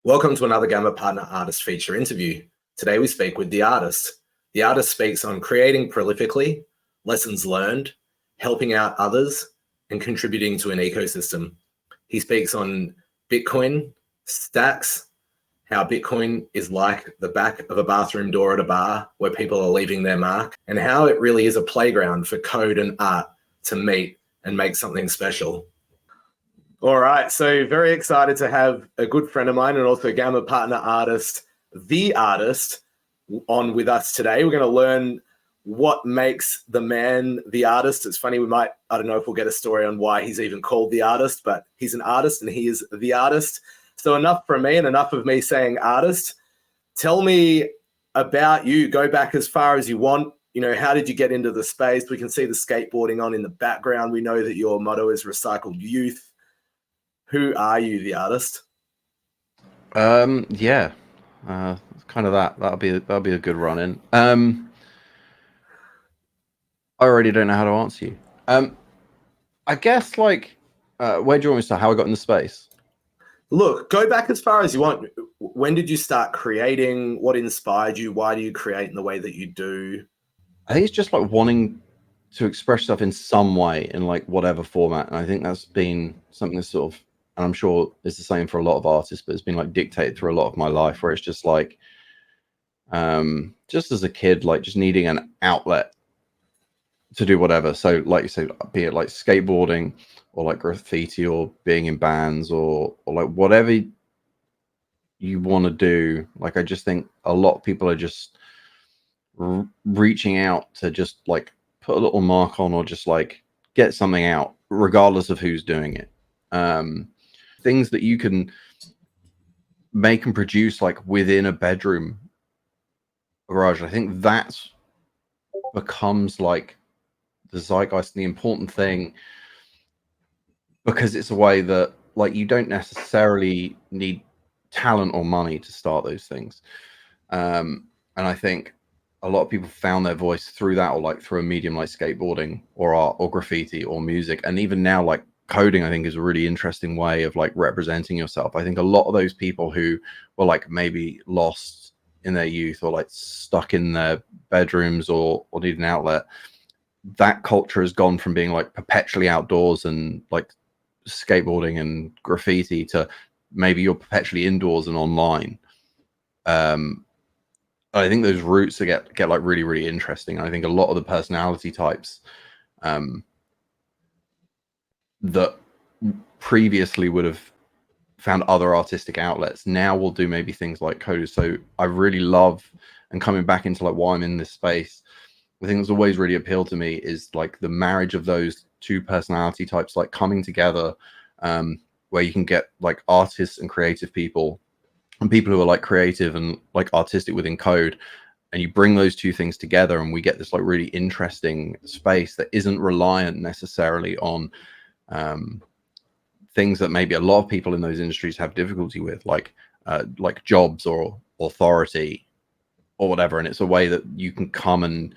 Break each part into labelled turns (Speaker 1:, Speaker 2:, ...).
Speaker 1: Welcome to another Gamma Partner Artist feature interview. Today we speak with The Artist. The Artist speaks on creating prolifically, lessons learned, helping out others, and contributing to an ecosystem. He speaks on Bitcoin, stacks, how Bitcoin is like the back of a bathroom door at a bar where people are leaving their mark, and how it really is a playground for code and art to meet and make something special. All right, so very excited to have a good friend of mine and also Gamma Partner artist, The Artist, on with us today. We're going to learn what makes the man The Artist. It's funny, I don't know if we'll get a story on why he's even called The Artist, but he's an artist and he is The Artist. So enough from me and enough of me saying artist. Tell me about you. Go back as far as you want. You know, how did you get into the space? We can see the skateboarding on in the background. We know that your motto is recycled youth. Who are you, The Artist?
Speaker 2: Yeah, kind of that. That'll be a good run in. I already don't know how to answer you. I guess where do you want me to start? How I got into space?
Speaker 1: Look, go back as far as you want. When did you start creating? What inspired you? Why do you create in the way that you do?
Speaker 2: I think it's just like wanting to express stuff in some way in like whatever format, and I think that's been something that's sort of, and I'm sure it's the same for a lot of artists, but it's been like dictated through a lot of my life, where it's just like, just as a kid, like just needing an outlet to do whatever. So like you say, be it like skateboarding or like graffiti or being in bands or like whatever you want to do. Like, I just think a lot of people are just reaching out to just like put a little mark on or just like get something out, regardless of who's doing it. Things that you can make and produce like within a bedroom garage, I think that's becomes like the zeitgeist and the important thing, because it's a way that like you don't necessarily need talent or money to start those things. And I think a lot of people found their voice through that, or like through a medium like skateboarding or art or graffiti or music. And even now, like coding, I think is a really interesting way of like representing yourself. I think a lot of those people who were like maybe lost in their youth or like stuck in their bedrooms or need an outlet, that culture has gone from being like perpetually outdoors and like skateboarding and graffiti to maybe you're perpetually indoors and online. I think those roots get like really, really interesting. I think a lot of the personality types that previously would have found other artistic outlets now will do maybe things like coders. So I really love, and coming back into like why I'm in this space, the thing that's always really appealed to me is like the marriage of those two personality types like coming together, where you can get like artists and creative people and people who are like creative and like artistic within code, and you bring those two things together and we get this like really interesting space that isn't reliant necessarily on things that maybe a lot of people in those industries have difficulty with, like jobs or authority or whatever. And it's a way that you can come and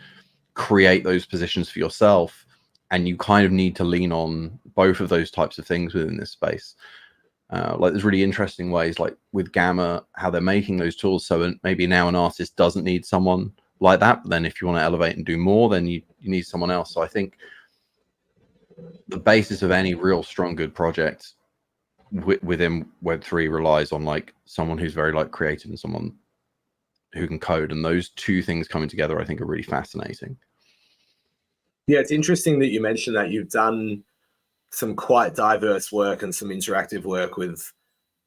Speaker 2: create those positions for yourself, and you kind of need to lean on both of those types of things within this space. Like there's really interesting ways, like with Gamma, how they're making those tools so maybe now an artist doesn't need someone like that, but then if you want to elevate and do more, then you need someone else. So I think the basis of any real strong good project within Web3 relies on like someone who's very like creative and someone who can code, and those two things coming together I think are really fascinating.
Speaker 1: Yeah, it's interesting that you mentioned that you've done some quite diverse work and some interactive work with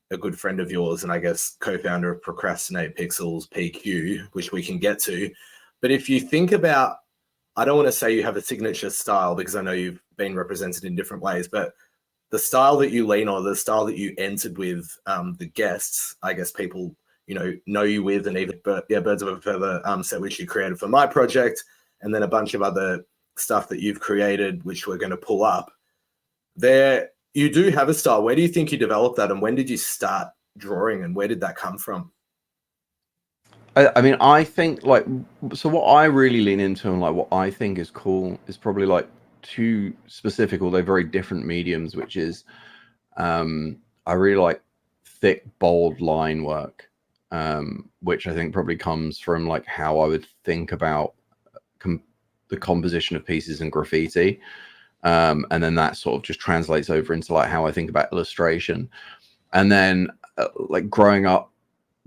Speaker 1: a good friend of yours, and I guess co-founder of Procrastinate Pixels, PQ, which we can get to. But if you think about, I don't want to say you have a signature style because I know you've been represented in different ways, but the style that you lean on, the style that you entered with the guests, I guess people, know you with, and even Birds of a Feather set, which you created for my project, and then a bunch of other stuff that you've created, which we're going to pull up. There, you do have a style. Where do you think you developed that, and when did you start drawing, and where did that come from?
Speaker 2: I mean, I think like, so what I really lean into and like what I think is cool is probably like two specific, although very different mediums, which is I really like thick, bold line work, which I think probably comes from like how I would think about the composition of pieces in graffiti. And then that sort of just translates over into like how I think about illustration. And then like growing up,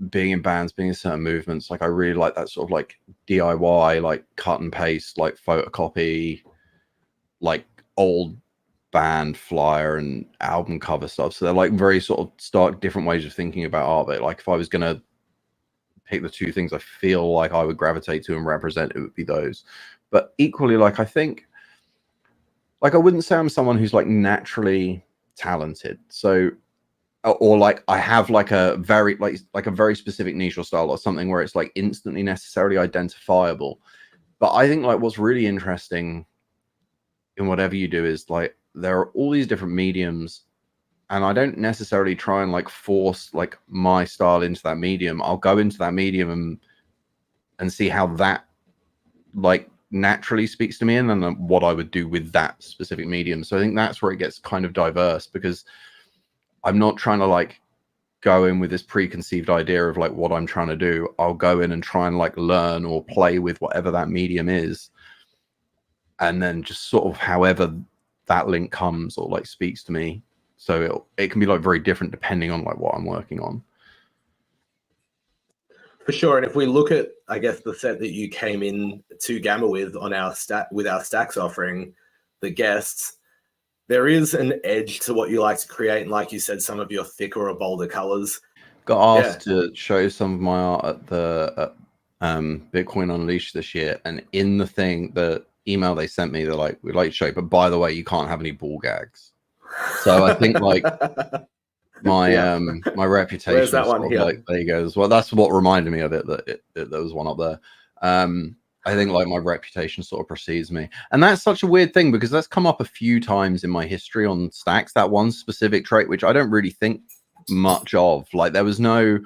Speaker 2: being in bands, being in certain movements, like I really like that sort of like DIY, like cut and paste, like photocopy, like old band flyer and album cover stuff. So they're like very sort of stark different ways of thinking about art. But like if I was gonna pick the two things I feel like I would gravitate to and represent, it would be those. But equally, like I think, like I wouldn't say I'm someone who's like naturally talented. So or like I have like a very like a very specific niche or style or something where it's like instantly necessarily identifiable. But I think like what's really interesting in whatever you do is like there are all these different mediums, and I don't necessarily try and like force like my style into that medium. I'll go into that medium and see how that like naturally speaks to me, and then what I would do with that specific medium. So I think that's where it gets kind of diverse, because I'm not trying to like go in with this preconceived idea of like what I'm trying to do. I'll go in and try and like learn or play with whatever that medium is, and then just sort of however that link comes or like speaks to me. So it can be like very different depending on like what I'm working on.
Speaker 1: For sure. And if we look at, I guess, the set that you came in to Gamma with on our Stacks offering, the guests, there is an edge to what you like to create. And like you said, some of your thicker or bolder colors.
Speaker 2: Got asked to show some of my art at the Bitcoin Unleashed this year, and in the thing, the email they sent me, they're like, "We'd like to show you, but by the way, you can't have any ball gags." So I think like my my reputation.
Speaker 1: Where's that one here?
Speaker 2: Like, there you go. Well, that's what reminded me of it. That there was one up there. I think like my reputation sort of precedes me, and that's such a weird thing because that's come up a few times in my history on Stacks. That one specific trait, which I don't really think much of. Like there's no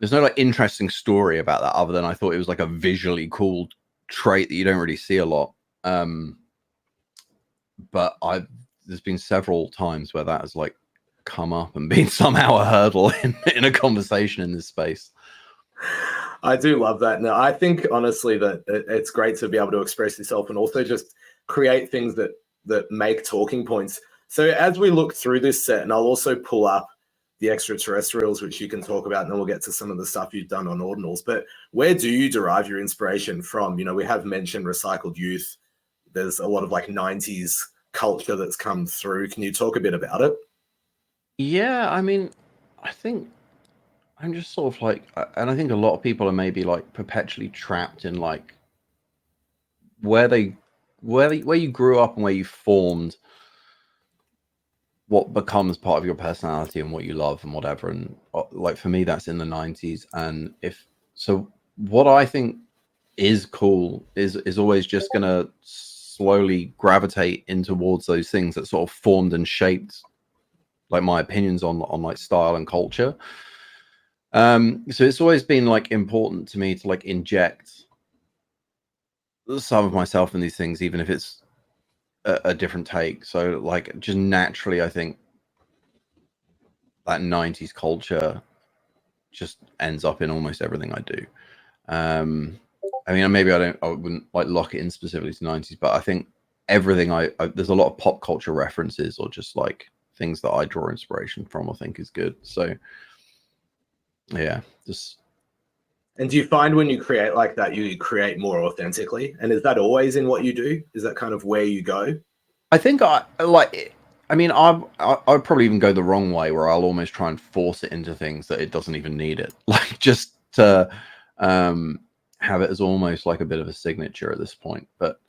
Speaker 2: like interesting story about that other than I thought it was like a visually cool trait that you don't really see a lot. But there's been several times where that has like come up and been somehow a hurdle in a conversation in this space.
Speaker 1: I do love that. No, I think honestly that it's great to be able to express yourself and also just create things that make talking points. So as we look through this set, and I'll also pull up the extraterrestrials, which you can talk about, and then we'll get to some of the stuff you've done on ordinals. But where do you derive your inspiration from? You know, we have mentioned recycled youth. There's a lot of like 90s culture that's come through. Can you talk a bit about it?
Speaker 2: Yeah, I mean, I think I'm just sort of like, and I think a lot of people are maybe like perpetually trapped in like where you grew up and where you formed what becomes part of your personality and what you love and whatever. And like for me, that's in the 90s. And what I think is cool is always just gonna slowly gravitate in towards those things that sort of formed and shaped like my opinions on like style and culture. So it's always been like important to me to like inject some of myself in these things, even if it's a different take. So like just naturally, I think that 90s culture just ends up in almost everything I do. I mean, maybe I wouldn't like lock it in specifically to 90s, but I think everything there's a lot of pop culture references or just like things that I draw inspiration from, I think is good. So yeah, just.
Speaker 1: And do you find when you create like that, you create more authentically? And is that always in what you do? Is that kind of where you go?
Speaker 2: I think I'd probably even go the wrong way where I'll almost try and force it into things that it doesn't even need it. Like just to have it as almost like a bit of a signature at this point. But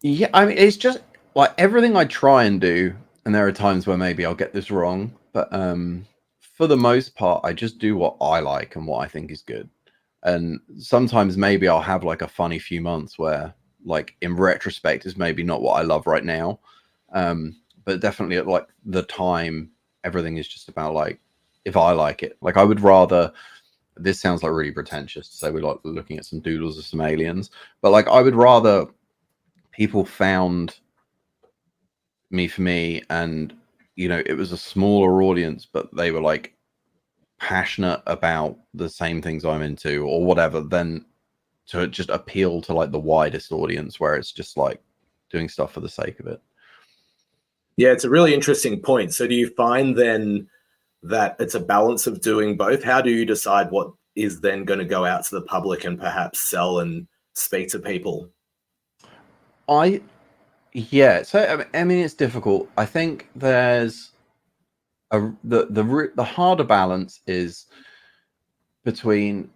Speaker 2: yeah, I mean, it's just like everything I try and do, and there are times where maybe I'll get this wrong, but for the most part, I just do what I like and what I think is good. And sometimes maybe I'll have like a funny few months where like in retrospect is maybe not what I love right now. But definitely at like the time, everything is just about like, if I like it, like I would rather, this sounds like really pretentious to say we're like looking at some doodles of some aliens, but like I would rather people found me for me and you know, it was a smaller audience, but they were like passionate about the same things I'm into or whatever, then to just appeal to like the widest audience where it's just like doing stuff for the sake of it.
Speaker 1: Yeah, it's a really interesting point. So do you find then that it's a balance of doing both? How do you decide what is then going to go out to the public and perhaps sell and speak to people?
Speaker 2: Yeah, so I mean it's difficult. I think there's the harder balance is between,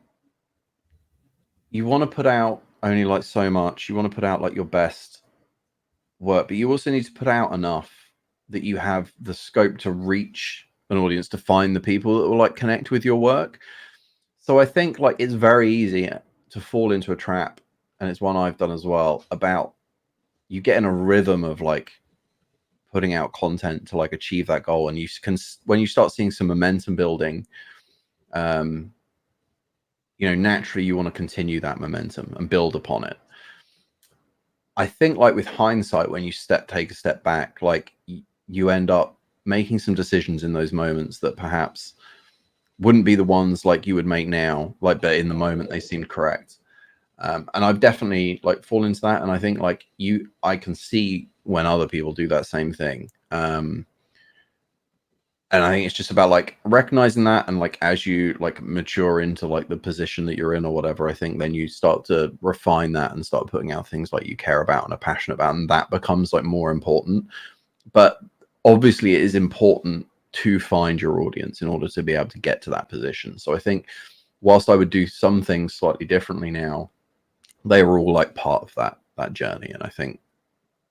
Speaker 2: you want to put out only like so much, you want to put out like your best work, but you also need to put out enough that you have the scope to reach an audience, to find the people that will like connect with your work. So I think like it's very easy to fall into a trap, and it's one I've done as well, about you get in a rhythm of like putting out content to like achieve that goal, and you can, when you start seeing some momentum building, you know, naturally you want to continue that momentum and build upon it. I think like with hindsight, when you take a step back, like you end up making some decisions in those moments that perhaps wouldn't be the ones like you would make now, like, but in the moment they seemed correct. And I've definitely like fallen into that, and I think like I can see when other people do that same thing. And I think it's just about like recognizing that, and like as you like mature into like the position that you're in or whatever, I think then you start to refine that and start putting out things like you care about and are passionate about, and that becomes like more important. But obviously it is important to find your audience in order to be able to get to that position. So I think whilst I would do some things slightly differently now, they were all like part of that journey. And I think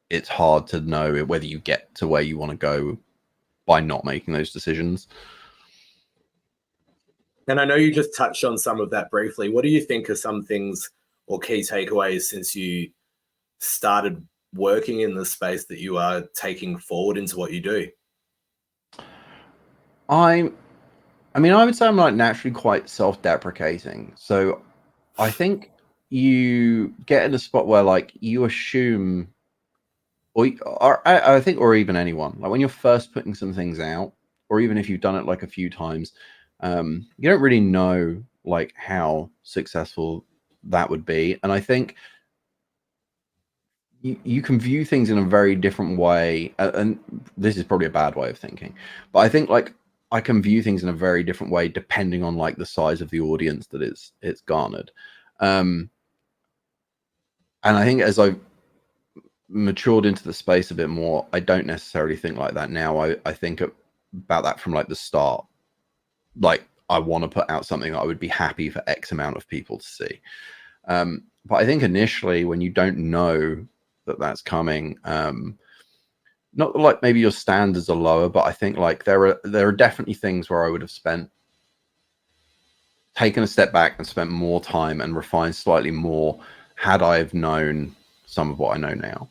Speaker 2: it's hard to know whether you get to where you want to go by not making those decisions.
Speaker 1: And I know you just touched on some of that briefly. What do you think are some things or key takeaways since you started working in the space that you are taking forward into what you do?
Speaker 2: I mean, I would say I'm like naturally quite self-deprecating. So I think you get in a spot where like you assume, or I think, or even anyone, like when you're first putting some things out, or even if you've done it like a few times, you don't really know like how successful that would be. And I think you can view things in a very different way, and this is probably a bad way of thinking, but I think like I can view things in a very different way depending on like the size of the audience that it's garnered. And I think as I've matured into the space a bit more, I don't necessarily think like that now. I think about that from like the start. Like I want to put out something that I would be happy for X amount of people to see. But I think initially when you don't know that that's coming, not like maybe your standards are lower, but I think like there are definitely things where I would have taken a step back and spent more time and refined slightly more had I have known some of what I know now.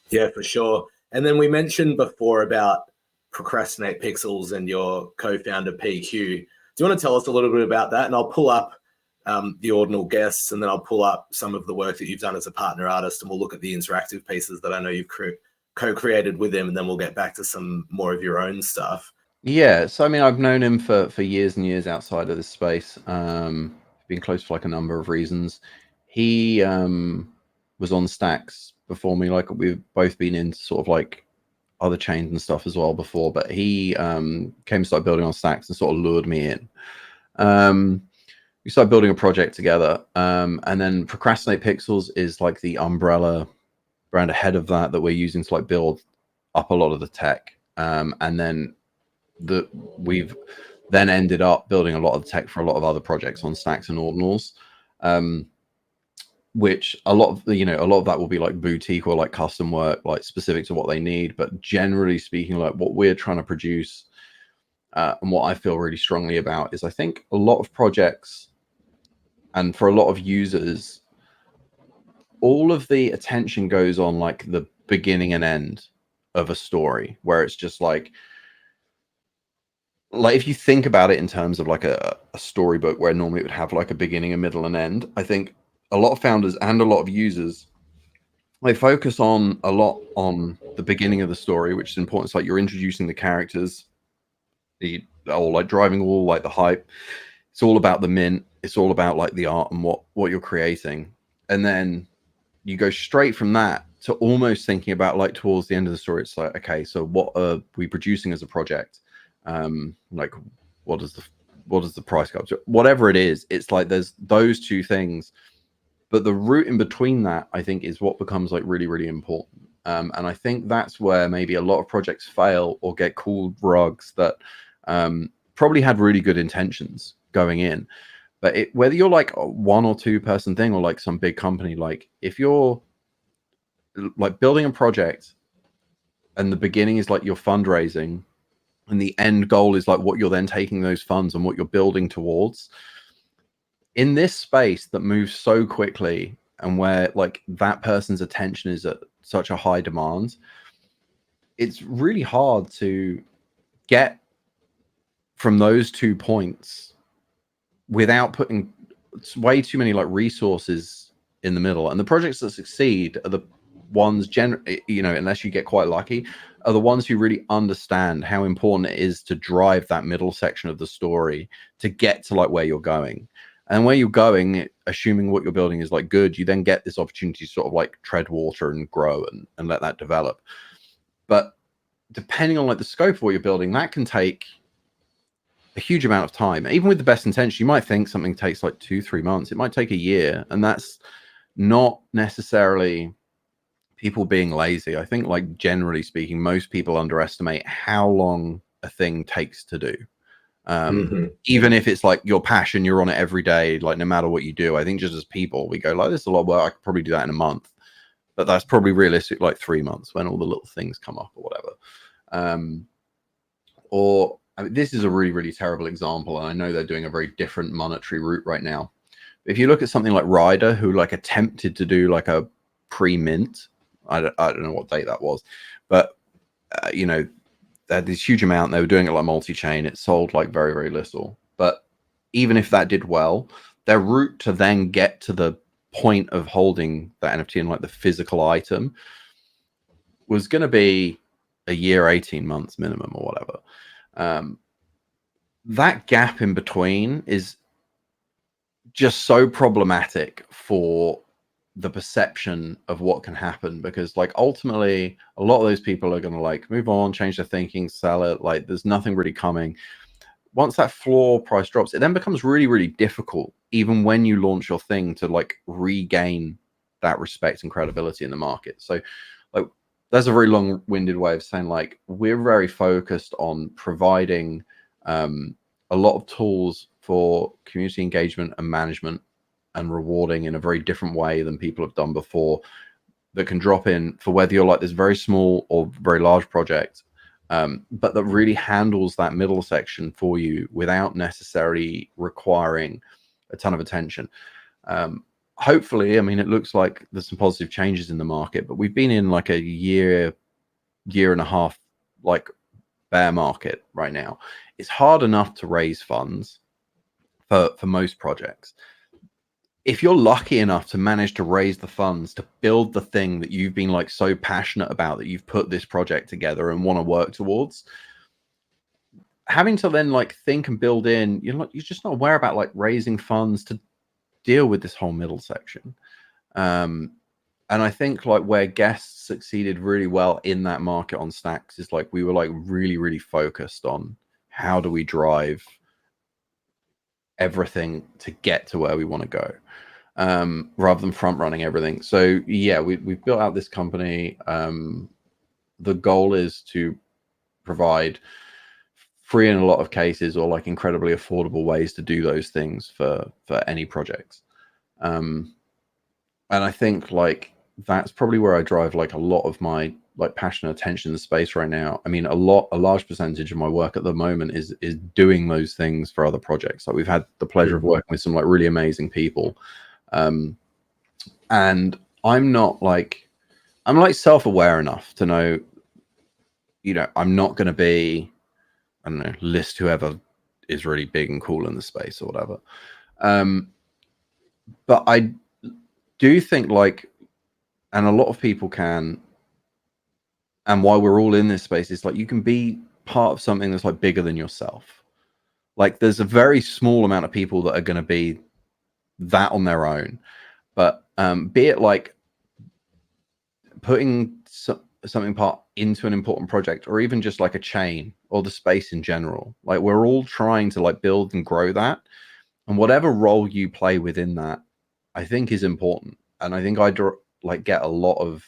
Speaker 1: Yeah, for sure. And then we mentioned before about Procrastinate Pixels and your co-founder PQ. Do you want to tell us a little bit about that? And I'll pull up the ordinal guests, and then I'll pull up some of the work that you've done as a partner artist, and we'll look at the interactive pieces that I know you've co-created with him, and then we'll get back to some more of your own stuff.
Speaker 2: Yeah, so I mean, I've known him for years and years outside of this space. Been close for like a number of reasons. He was on Stacks before me. Like we've both been into sort of like other chains and stuff as well before, but he came and started building on Stacks and sort of lured me in. We started building a project together, and then Procrastinate Pixels is like the umbrella brand ahead of that we're using to like build up a lot of the tech, and then we've then ended up building a lot of tech for a lot of other projects on Stacks and Ordinals, which a lot of that will be like boutique or like custom work, like specific to what they need. But generally speaking, like what we're trying to produce, and what I feel really strongly about is I think a lot of projects and for a lot of users, all of the attention goes on like the beginning and end of a story, where it's just like if you think about it in terms of like a storybook where normally it would have like a beginning, a middle, and end, I think a lot of founders and a lot of users they focus on a lot on the beginning of the story, which is important. It's like you're introducing the characters, or like driving all like the hype. It's all about the mint. It's all about like the art and what you're creating, and then you go straight from that to almost thinking about like towards the end of the story. It's like, okay, so what are we producing as a project? Like, what does the price go up to? Whatever it is, it's like there's those two things, but the route in between that, I think, is what becomes like really, really important. And I think that's where maybe a lot of projects fail or get called rugs that probably had really good intentions going in. But whether you're like a 1 or 2 person thing or like some big company, like if you're like building a project and the beginning is like your fundraising and the end goal is like what you're then taking those funds and what you're building towards, in this space that moves so quickly and where like that person's attention is at such a high demand, it's really hard to get from those 2 points without putting way too many like resources in the middle. And the projects that succeed are the ones unless you get quite lucky, are the ones who really understand how important it is to drive that middle section of the story to get to like where you're going. And where you're going, assuming what you're building is like good, you then get this opportunity to sort of like tread water and grow and let that develop. But depending on like the scope of what you're building, that can take a huge amount of time. Even with the best intention, you might think something takes like 2-3 months. It might take a year, and that's not necessarily people being lazy. I think, like, generally speaking, most people underestimate how long a thing takes to do. Even if it's like your passion, you're on it every day, like no matter what you do. I think just as people, we go like, this is a lot of work. I could probably do that in a month, but that's probably realistic, like 3 months when all the little things come up or whatever. Or I mean, this is a really, really terrible example, and I know they're doing a very different monetary route right now. If you look at something like Ryder, who like attempted to do like a pre-mint, I don't know what date that was, but they had this huge amount. They were doing it like multi-chain. It sold like very, very little. But even if that did well, their route to then get to the point of holding that NFT and like the physical item was going to be a year, 18 months minimum or whatever. That gap in between is just so problematic for the perception of what can happen, because like ultimately a lot of those people are going to like move on, change their thinking, sell it. Like there's nothing really coming. Once that floor price drops, it then becomes really, really difficult, even when you launch your thing, to like regain that respect and credibility in the market. So like that's a very long-winded way of saying like we're very focused on providing a lot of tools for community engagement and management and rewarding in a very different way than people have done before, that can drop in for whether you're like this very small or very large project, but that really handles that middle section for you without necessarily requiring a ton of attention. Hopefully, I mean, it looks like there's some positive changes in the market, but we've been in like a year and a half like bear market right now. It's hard enough to raise funds for most projects. If you're lucky enough to manage to raise the funds to build the thing that you've been like so passionate about, that you've put this project together and want to work towards, having to then like think and build in, you're just not aware about like raising funds to deal with this whole middle section. And I think like where guests succeeded really well in that market on Stacks is like we were like really, really focused on how do we drive everything to get to where we want to go, rather than front running everything. So yeah, we've built out this company. The goal is to provide free in a lot of cases, or like incredibly affordable ways to do those things for any projects. And I think like that's probably where I drive like a lot of my like passion and attention in the space right now. I mean, a large percentage of my work at the moment is doing those things for other projects. Like we've had the pleasure of working with some like really amazing people. And I'm like self-aware enough to know, I'm not going to be, I don't know, list whoever is really big and cool in the space or whatever. But I do think like and a lot of people can, and why we're all in this space is like you can be part of something that's like bigger than yourself. Like there's a very small amount of people that are going to be that on their own, but be it like putting something part into an important project, or even just like a chain or the space in general, like we're all trying to like build and grow that, and whatever role you play within that, I think is important. And I think like get a lot of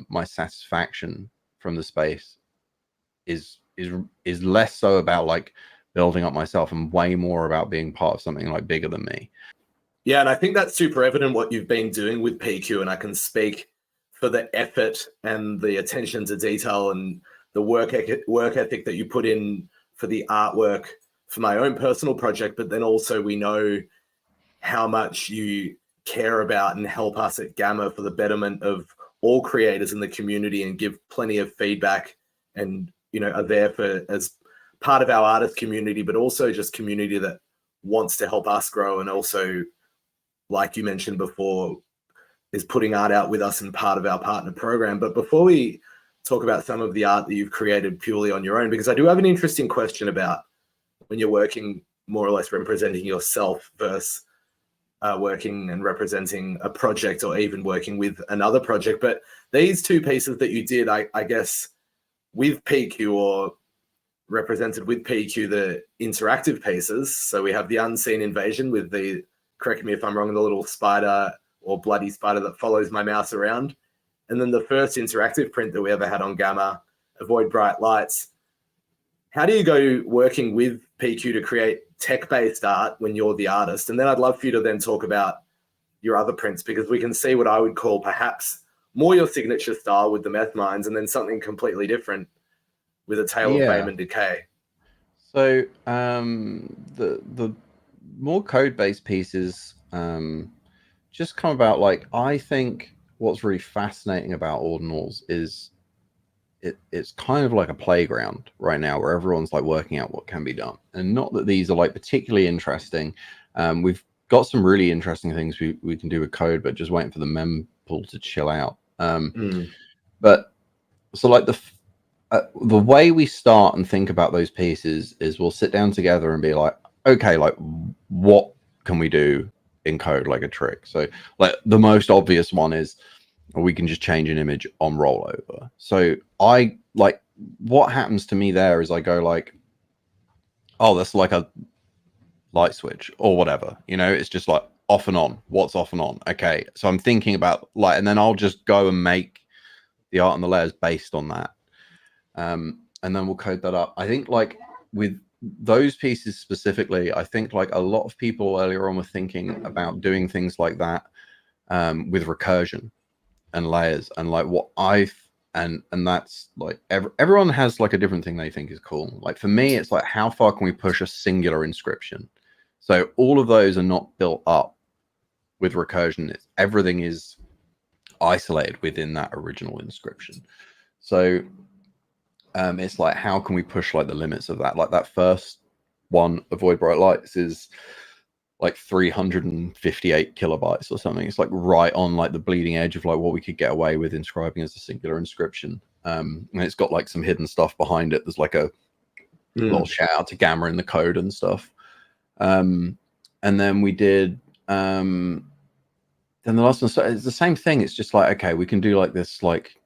Speaker 2: my satisfaction from the space is less so about like building up myself and way more about being part of something like bigger than me.
Speaker 1: Yeah, and I think that's super evident what you've been doing with PQ, and I can speak for the effort and the attention to detail and the work ethic that you put in for the artwork for my own personal project, but then also we know how much you care about and help us at Gamma for the betterment of all creators in the community, and give plenty of feedback, and are there for as part of our artist community, but also just community that wants to help us grow, and also, like you mentioned before, is putting art out with us and part of our partner program. But before we talk about some of the art that you've created purely on your own, because I do have an interesting question about when you're working more or less representing yourself versus working and representing a project, or even working with another project. But these two pieces that you did, I guess, with PQ, or represented with PQ, the interactive pieces. So we have the Unseen Invasion with the, correct me if I'm wrong, the little spider or bloody spider that follows my mouse around. And then the first interactive print that we ever had on Gamma, Avoid Bright Lights. How do you go working with PQ to create tech-based art when you're the artist? And then I'd love for you to then talk about your other prints, because we can see what I would call perhaps more your signature style with the Meth Minds, and then something completely different with A Tale of Fame and Decay.
Speaker 2: So the more code-based pieces just come about, like, I think what's really fascinating about Ordinals is it's kind of like a playground right now where everyone's like working out what can be done. And not that these are like particularly interesting. We've got some really interesting things we can do with code, but just waiting for the mempool to chill out. But so like the way we start and think about those pieces is we'll sit down together and be like, okay, like what can we do in code, like a trick? So like the most obvious one is we can just change an image on rollover. So I like, what happens to me there is I go like, oh, that's like a light switch or whatever, it's just like off and on. What's off and on? Okay, so I'm thinking about like, and then I'll just go and make the art and the layers based on that. And then we'll code that up. I think like with those pieces specifically, I think like a lot of people earlier on were thinking about doing things like that with recursion and layers, and like what and that's like everyone has like a different thing they think is cool. Like for me, it's like, how far can we push a singular inscription? So all of those are not built up with recursion. Everything is isolated within that original inscription. So it's like, how can we push like the limits of that? Like that first one, Avoid Bright Lights, is like 358 kilobytes or something. It's like right on like the bleeding edge of like what we could get away with inscribing as a singular inscription. And it's got like some hidden stuff behind it. There's like a little shout out to Gamma in the code and stuff. And then we did then the last one, so it's the same thing. It's just like, okay, we can do like this like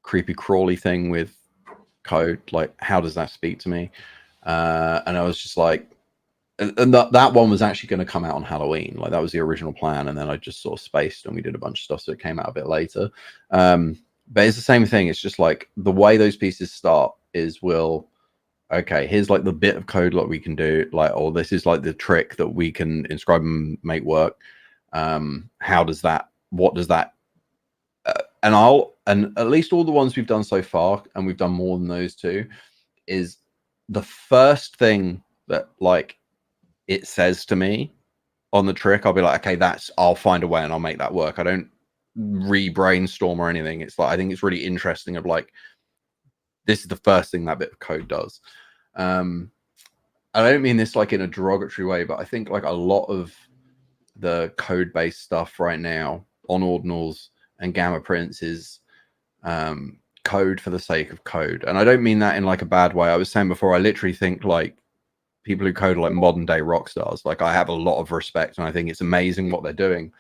Speaker 2: creepy crawly thing with code. Like, how does that speak to me? And I was just like, and that one was actually going to come out on Halloween. Like that was the original plan, and then I just sort of spaced and we did a bunch of stuff, so it came out a bit later. But it's the same thing. It's just like the way those pieces start is, okay, here's like the bit of code that we can do, like, or this is like the trick that we can inscribe and make work. What does that and at least all the ones we've done so far, and we've done more than those two, is the first thing that like it says to me on the trick, I'll be like, okay, I'll find a way and I'll make that work. I don't re-brainstorm or anything. It's like, I think it's really interesting of like, this is the first thing that bit of code does. I don't mean this like in a derogatory way, but I think like a lot of the code-based stuff right now on Ordinals and gamma prints is code for the sake of code. And I don't mean that in like a bad way. I was saying before, I literally think like people who code are like modern day rock stars. Like I have a lot of respect and I think it's amazing what they're doing.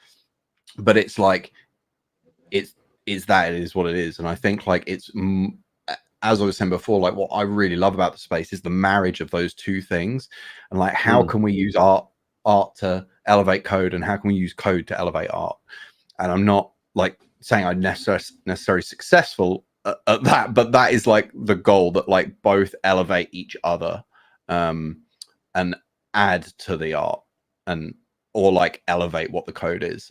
Speaker 2: But it's like it is what it is. And I think like it's, as I was saying before, like what I really love about the space is the marriage of those two things. And like how can we use art to elevate code, and how can we use code to elevate art? And I'm not like saying I'm necessarily successful at that, but that is like the goal, that like both elevate each other and add to the art, and or like elevate what the code is.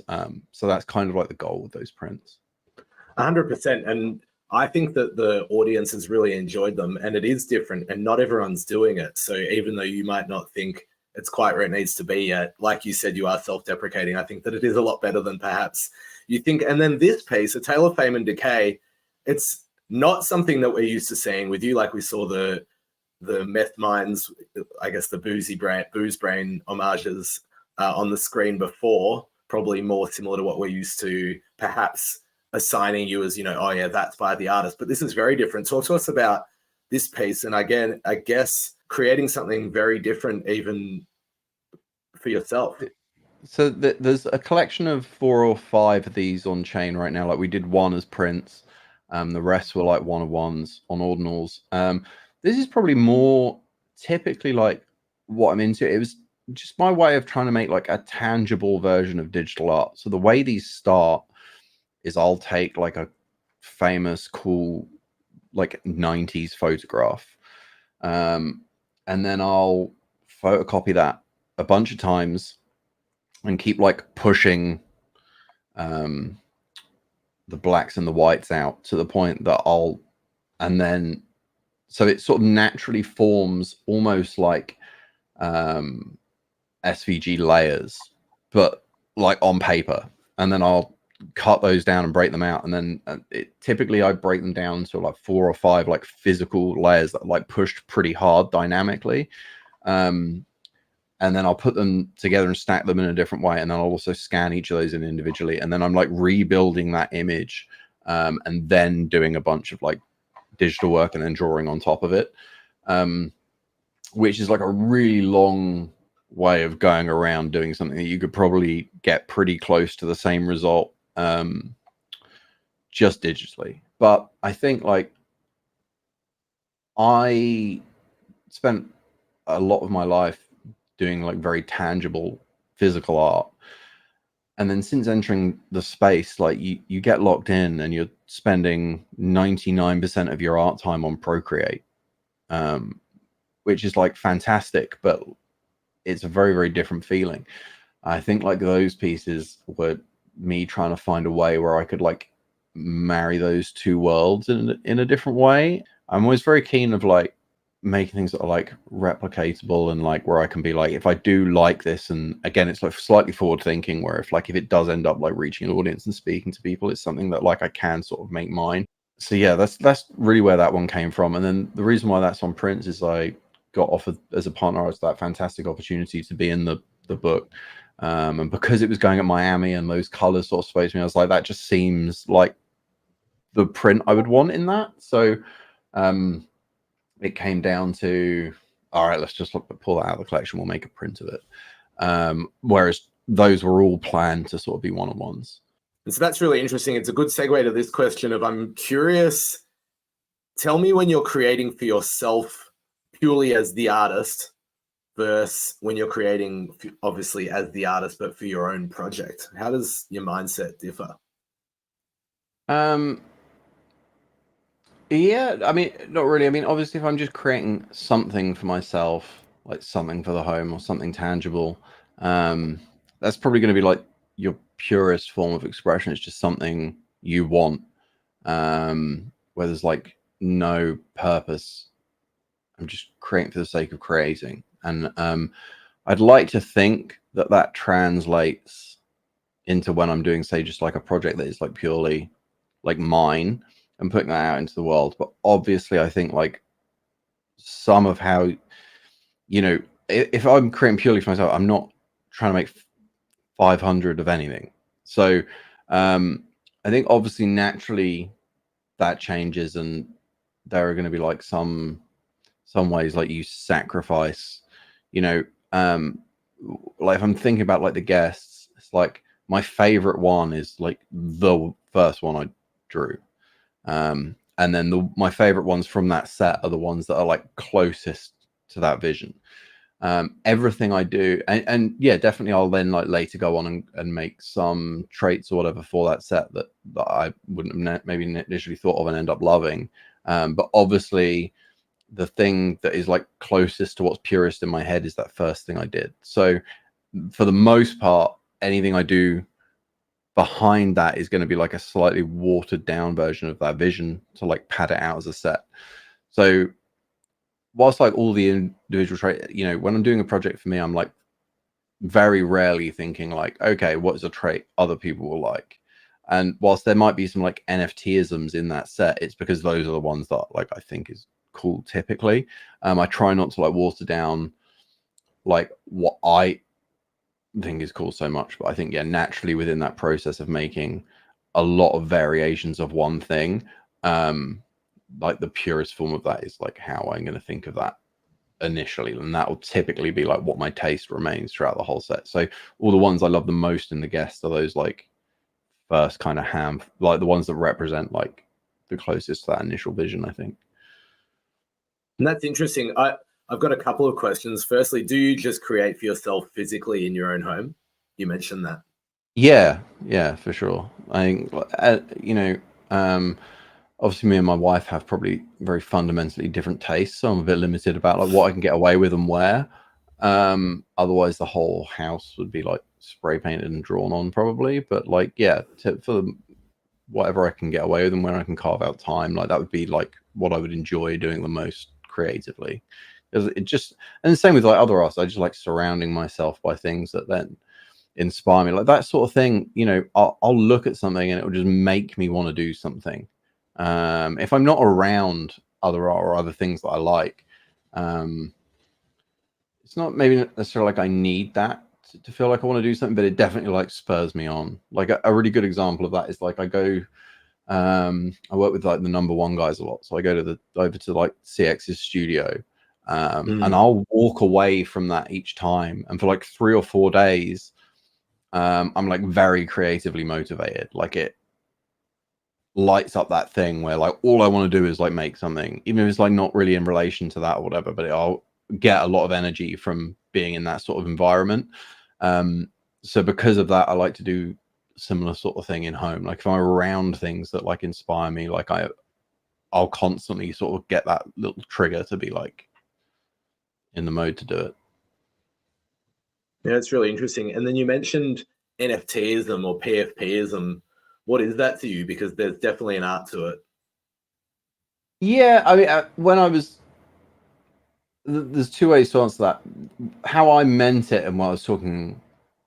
Speaker 2: So that's kind of like the goal with those prints.
Speaker 1: 100%. And I think that the audience has really enjoyed them, and it is different and not everyone's doing it. So even though you might not think it's quite where it needs to be yet, like you said, you are self-deprecating. I think that it is a lot better than perhaps you think. And then this piece, A Tale of Fame and Decay, it's not something that we're used to seeing with you. Like we saw the Meth Minds, I guess the Booze Brain homages on the screen before, probably more similar to what we're used to, perhaps assigning you as, you know, oh yeah, that's by the artist. But this is very different. Talk to us about this piece, and again, I guess creating something very different even for yourself.
Speaker 2: So there's a collection of 4 or 5 of these on chain right now. Like we did one as prints, the rest were like one-of-ones on ordinals. This is probably more typically like what I'm into. It was just my way of trying to make like a tangible version of digital art. So the way these start is I'll take like a famous, cool, like 90s photograph, and then I'll photocopy that a bunch of times and keep like pushing the blacks and the whites out to the point that and then so it sort of naturally forms almost like SVG layers, but like on paper. And then I'll cut those down and break them out. And then typically I break them down to like 4 or 5 like physical layers that are like pushed pretty hard dynamically. And then I'll put them together and stack them in a different way. And then I'll also scan each of those in individually. And then I'm like rebuilding that image and then doing a bunch of like digital work and then drawing on top of it, which is like a really long way of going around doing something that you could probably get pretty close to the same result just digitally. But I think like I spent a lot of my life doing like very tangible physical art, and then since entering the space, like you get locked in and you're spending 99% of your art time on Procreate, which is like fantastic, but it's a very, very different feeling. I think like those pieces were me trying to find a way where I could like marry those two worlds in a different way. I'm always very keen of like making things that are like replicatable, and like where I can be like, if I do like this, and again it's like slightly forward thinking, where if it does end up like reaching an audience and speaking to people, it's something that like I can sort of make mine. So yeah, that's really where that one came from. And then the reason why that's on prints is I got offered as a partner, it's that fantastic opportunity to be in the book, and because it was going at Miami and those colors sort of spoke to me, I was like, that just seems like the print I would want in that. So it came down to, all right, let's just pull that out of the collection, we'll make a print of it. Whereas those were all planned to sort of be one-on-ones.
Speaker 1: And so that's really interesting. It's a good segue to this question of, I'm curious, tell me when you're creating for yourself purely as the artist versus when you're creating obviously as the artist but for your own project. How does your mindset differ?
Speaker 2: Yeah, I mean, not really. I mean, obviously, if I'm just creating something for myself, like something for the home or something tangible, that's probably going to be like your purest form of expression. It's just something you want, where there's like no purpose. I'm just creating for the sake of creating. And I'd like to think that that translates into when I'm doing, say, just like a project that is like purely like mine and putting that out into the world. But obviously I think like some of how, you know, if I'm creating purely for myself, I'm not trying to make 500 of anything. So I think obviously naturally that changes, and there are going to be like some ways like you sacrifice, you know, like if I'm thinking about like the guests, it's like my favorite one is like the first one I drew. And then my favorite ones from that set are the ones that are like closest to that vision. Everything I do, and yeah, definitely I'll then like later go on and make some traits or whatever for that set that I wouldn't have maybe initially thought of and end up loving. But obviously the thing that is like closest to what's purest in my head is that first thing I did. So for the most part, anything I do behind that is going to be like a slightly watered down version of that vision to like pad it out as a set. So whilst like all the individual traits, you know, when I'm doing a project for me, I'm like very rarely thinking like, okay, what is a trait other people will like? And whilst there might be some like NFT-isms in that set, it's because those are the ones that like I think is cool typically. I try not to like water down like what I think is cool so much, but I think yeah, naturally within that process of making a lot of variations of one thing, like the purest form of that is like how I'm going to think of that initially, and that will typically be like what my taste remains throughout the whole set. So all the ones I love the most in the guest are those like first kind of ham, like the ones that represent like the closest to that initial vision, I think.
Speaker 1: And that's interesting. I've got a couple of questions. Firstly, do you just create for yourself physically in your own home? You mentioned that.
Speaker 2: Yeah, for sure. I think you know, obviously me and my wife have probably very fundamentally different tastes, so I'm a bit limited about like what I can get away with and where. Otherwise the whole house would be like spray painted and drawn on probably, but like yeah, for whatever I can get away with and when I can carve out time, like that would be like what I would enjoy doing the most creatively. It just, and the same with like other artists, I just like surrounding myself by things that then inspire me, like that sort of thing. You know, I'll look at something and it will just make me want to do something. If I'm not around other art or other things that I like, it's not maybe necessarily like I need that to feel like I want to do something, but it definitely like spurs me on. Like a really good example of that is like I go, I work with like the number one guys a lot, so I go to over to like CX's studio, and I'll walk away from that each time, and for like 3 or 4 days, I'm like very creatively motivated. Like it lights up that thing where like all I want to do is like make something, even if it's like not really in relation to that or whatever, but I'll get a lot of energy from being in that sort of environment. So because of that, I like to do similar sort of thing in home. Like if I'm around things that like inspire me, like I'll constantly sort of get that little trigger to be like in the mode to do it.
Speaker 1: Yeah, it's really interesting. And then you mentioned NFTism or PFPism. What is that to you? Because there's definitely an art to it.
Speaker 2: Yeah, I mean, when I was, there's two ways to answer that. How I meant it and what I was talking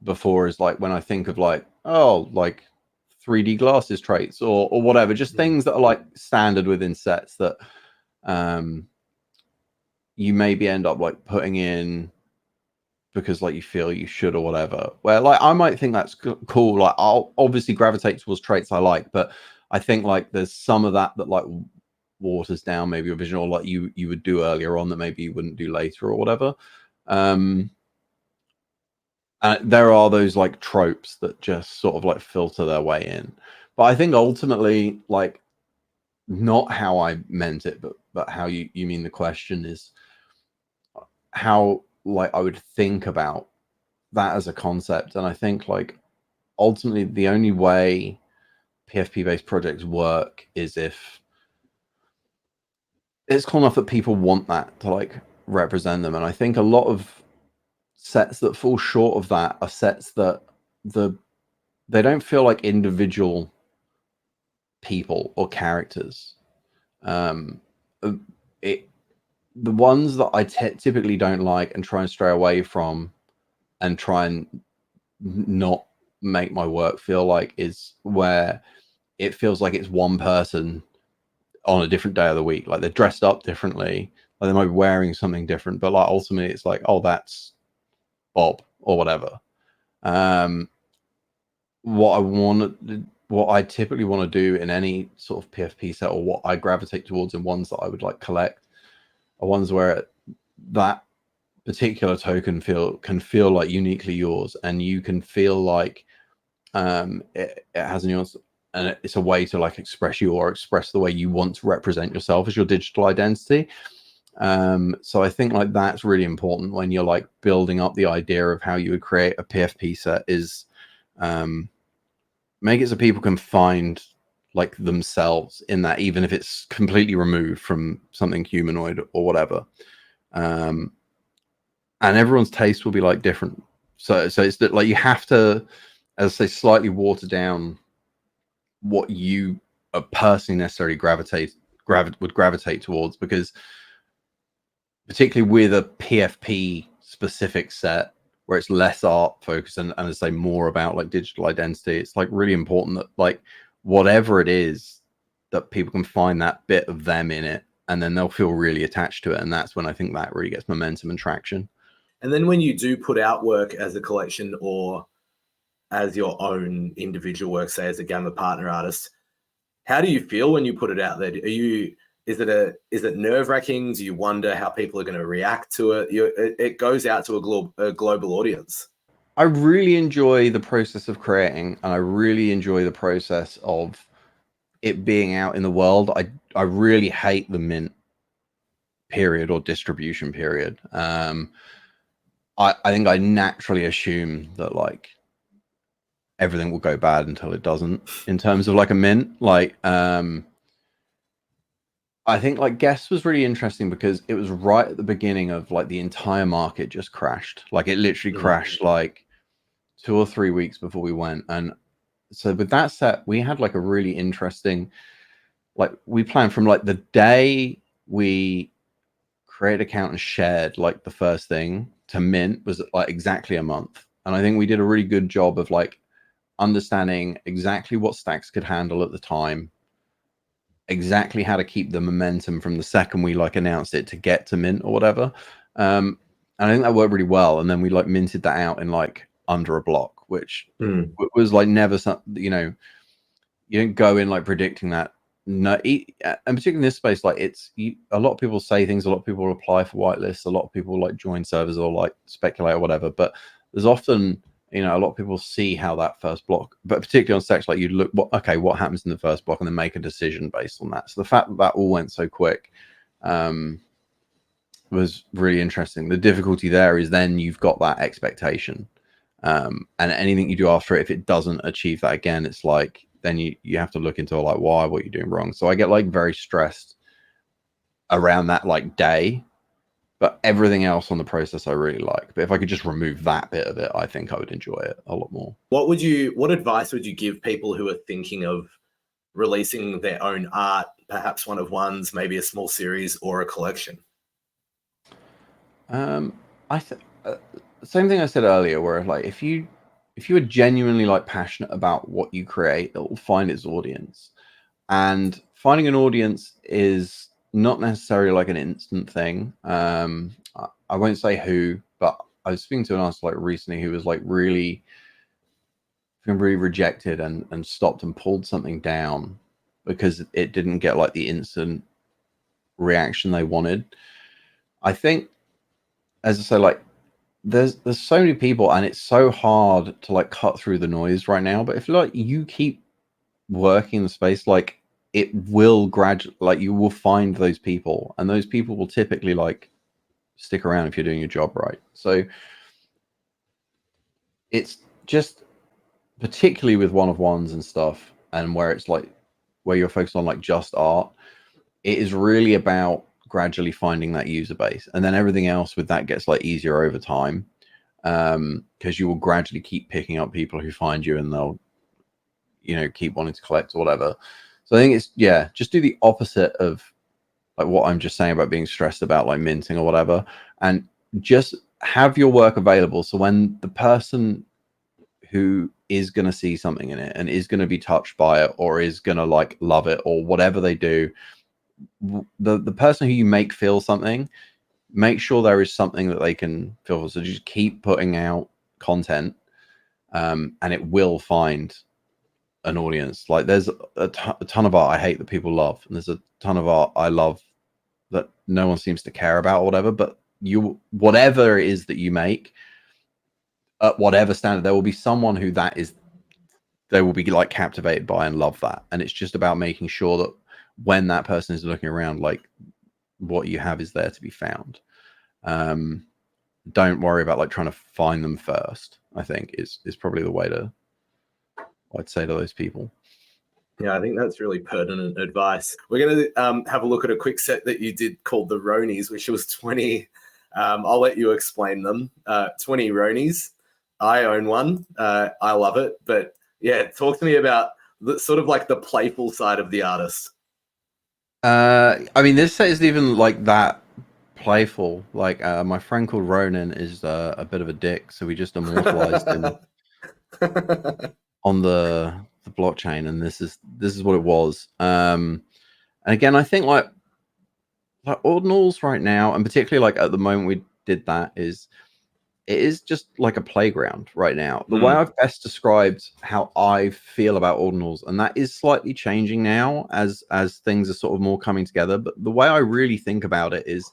Speaker 2: before is like when I think of like, oh, like 3D glasses traits or whatever, just things that are like standard within sets that you maybe end up like putting in because like you feel you should or whatever. Where like I might think that's cool. Like I'll obviously gravitate towards traits I like, but I think like there's some of that like waters down maybe a vision or like you would do earlier on that maybe you wouldn't do later or whatever. There are those like tropes that just sort of like filter their way in, but I think ultimately like not how I meant it, but how you mean the question is how like I would think about that as a concept. And I think like ultimately the only way PFP based projects work is if it's cool enough that people want that to like represent them. And I think a lot of sets that fall short of that are sets that they don't feel like individual people or characters. It the ones that I typically don't like and try and stray away from and try and not make my work feel like is where it feels like it's one person on a different day of the week. Like they're dressed up differently, like they might be wearing something different, but like ultimately it's like, oh, that's Bob or whatever. What I want what I typically want to do in any sort of PFP set, or what I gravitate towards in ones that I would like collect, are ones where that particular token can feel like uniquely yours, and you can feel like it has a nuance, and it's a way to like express you, or express the way you want to represent yourself as your digital identity. So I think like that's really important when you're like building up the idea of how you would create a PFP set, is make it so people can find like themselves in that, even if it's completely removed from something humanoid or whatever. And everyone's taste will be like different. So it's that like you have to, as I say, slightly water down what you personally necessarily would gravitate towards, because particularly with a PFP specific set where it's less art focused and as I say more about like digital identity, it's like really important that like whatever it is, that people can find that bit of them in it, and then they'll feel really attached to it, and that's when I think that really gets momentum and traction.
Speaker 1: And then when you do put out work as a collection or as your own individual work, say as a Gamma partner artist, how do you feel when you put it out there? Is it nerve-wracking? Do you wonder how people are going to react to it? It goes out to a global audience.
Speaker 2: I really enjoy the process of creating, and I really enjoy the process of it being out in the world. I really hate the mint period or distribution period. I think I naturally assume that like everything will go bad until it doesn't, in terms of like a mint. Like I think like Guess was really interesting because it was right at the beginning of like the entire market just crashed. Like it literally crashed like 2 or 3 weeks before we went. And so with that set, we had like a really interesting, like we planned from like the day we created account and shared like the first thing to mint was like exactly a month. And I think we did a really good job of like understanding exactly what stacks could handle at the time, exactly how to keep the momentum from the second we like announced it to get to mint or whatever. And I think that worked really well. And then we like minted that out in like under a block, which was like never something, you know, you don't go in like predicting that. No, and particularly in this space, like a lot of people say things, a lot of people apply for whitelists, a lot of people like join servers or like speculate or whatever, but there's often, you know, a lot of people see how that first block, but particularly on stacks, like you look, what happens in the first block, and then make a decision based on that. So the fact that that all went so quick was really interesting. The difficulty there is then you've got that expectation, and anything you do after it, if it doesn't achieve that again, it's like then you have to look into like what you're doing wrong. So I get like very stressed around that like day, but everything else on the process I really like. But if I could just remove that bit of it, I think I would enjoy it a lot more.
Speaker 1: What advice would you give people who are thinking of releasing their own art, perhaps one of ones, maybe a small series or a collection?
Speaker 2: Same thing I said earlier, where like if you are genuinely like passionate about what you create, it will find its audience. And finding an audience is not necessarily like an instant thing. I won't say who, but I was speaking to an artist like recently who was like really rejected and stopped and pulled something down because it didn't get like the instant reaction they wanted. I think, as I say, like there's so many people, and it's so hard to like cut through the noise right now. But if like you keep working the space, like it will gradually, like you will find those people, and those people will typically like stick around if you're doing your job right. So it's just, particularly with one of ones and stuff, and where it's like where you're focused on like just art, it is really about gradually finding that user base, and then everything else with that gets like easier over time, because you will gradually keep picking up people who find you, and they'll, you know, keep wanting to collect or whatever. So I think it's, yeah, just do the opposite of like what I'm just saying about being stressed about like minting or whatever, and just have your work available. So when the person who is going to see something in it and is going to be touched by it, or is going to like love it, or whatever they do, the person who you make feel something, make sure there is something that they can feel. So just keep putting out content, and it will find an audience. Like there's a ton of art I hate that people love, and there's a ton of art I love that no one seems to care about or whatever. But you, whatever it is that you make, at whatever standard, there will be someone who they will be like captivated by and love that. And it's just about making sure that when that person is looking around, like what you have is there to be found. Don't worry about like trying to find them first, I think is probably the way to, I'd say to those people.
Speaker 1: Yeah, I think that's really pertinent advice. We're going to have a look at a quick set that you did called the Ronies, which was 20. I'll let you explain them. 20 Ronies. I own one. I love it. But yeah, talk to me about sort of like the playful side of the artist.
Speaker 2: I mean, this set isn't even like that playful. Like my friend called Ronan is a bit of a dick, so we just immortalized him on the blockchain, and this is what it was. And again, I think like ordinals right now, and particularly like at the moment we did that, it is just like a playground right now. The way I've best described how I feel about ordinals, and that is slightly changing now as things are sort of more coming together. But the way I really think about it is,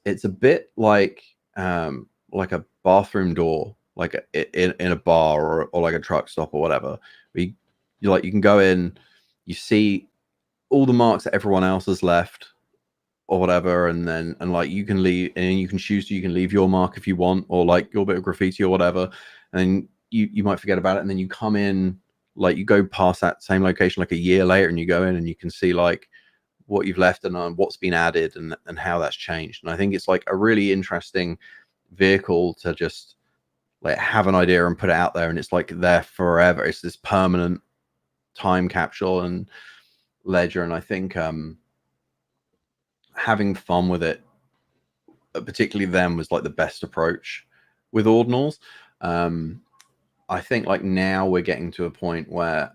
Speaker 2: it's a bit like a bathroom door, like in a bar or like a truck stop or whatever. You can go in, you see all the marks that everyone else has left or whatever, and like you can leave, and you can choose you can leave your mark if you want, or like your bit of graffiti or whatever, and you might forget about it, and then you come in, like you go past that same location like a year later, and you go in and you can see like what you've left and what's been added and how that's changed. And I think it's like a really interesting vehicle to just like have an idea and put it out there, and it's like there forever. It's this permanent time capsule and ledger. And I think having fun with it, particularly then, was like the best approach with ordinals. I think like now we're getting to a point where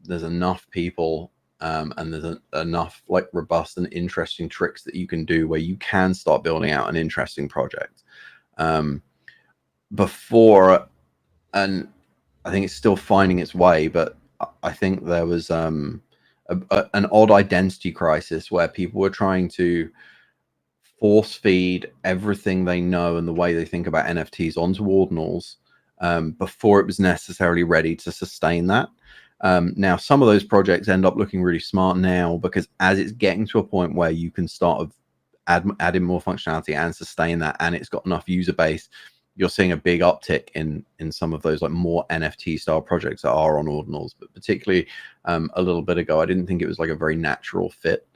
Speaker 2: there's enough people and there's enough like robust and interesting tricks that you can do where you can start building out an interesting project. Before, and I think it's still finding its way, but I think there was an odd identity crisis where people were trying to force feed everything they know and the way they think about NFTs onto ordinals before it was necessarily ready to sustain that. Now, some of those projects end up looking really smart now because as it's getting to a point where you can start adding more functionality and sustain that, and it's got enough user base, you're seeing a big uptick in some of those like more NFT style projects that are on ordinals. But particularly a little bit ago, I didn't think it was like a very natural fit.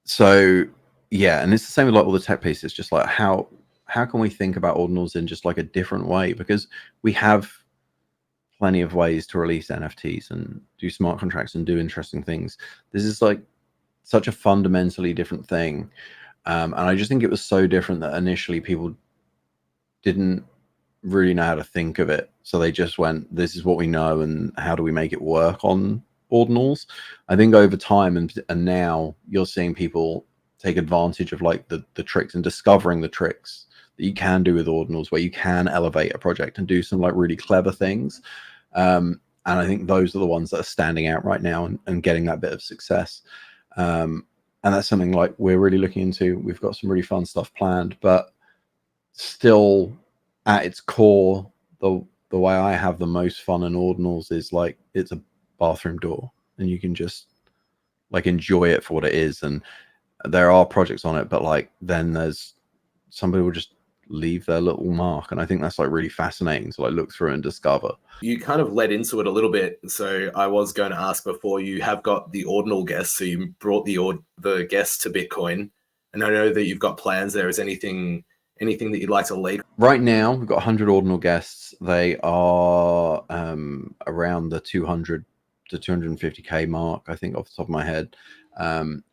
Speaker 2: So yeah, and it's the same with like all the tech pieces, just like how can we think about ordinals in just like a different way, because we have plenty of ways to release NFTs and do smart contracts and do interesting things. This is like such a fundamentally different thing. And I just think it was so different that initially people didn't really know how to think of it. So they just went, this is what we know, and how do we make it work on ordinals? I think over time and now you're seeing people take advantage of like the tricks and discovering the tricks that you can do with ordinals, where you can elevate a project and do some like really clever things. And I think those are the ones that are standing out right now and getting that bit of success. And that's something like we're really looking into. We've got some really fun stuff planned, but still at its core, the way I have the most fun in ordinals is like it's a bathroom door and you can just like enjoy it for what it is. And there are projects on it, but like then there's somebody will just leave their little mark, and I think that's like really fascinating to like look through and discover.
Speaker 1: You kind of led into it a little bit, so I was going to ask before, you have got the ordinal guests, so you brought the guests to Bitcoin, and I know that you've got plans there. Is anything that you'd like to lead?
Speaker 2: Right now we've got 100 ordinal guests. They are around the 200 to 250k mark, I think, off the top of my head.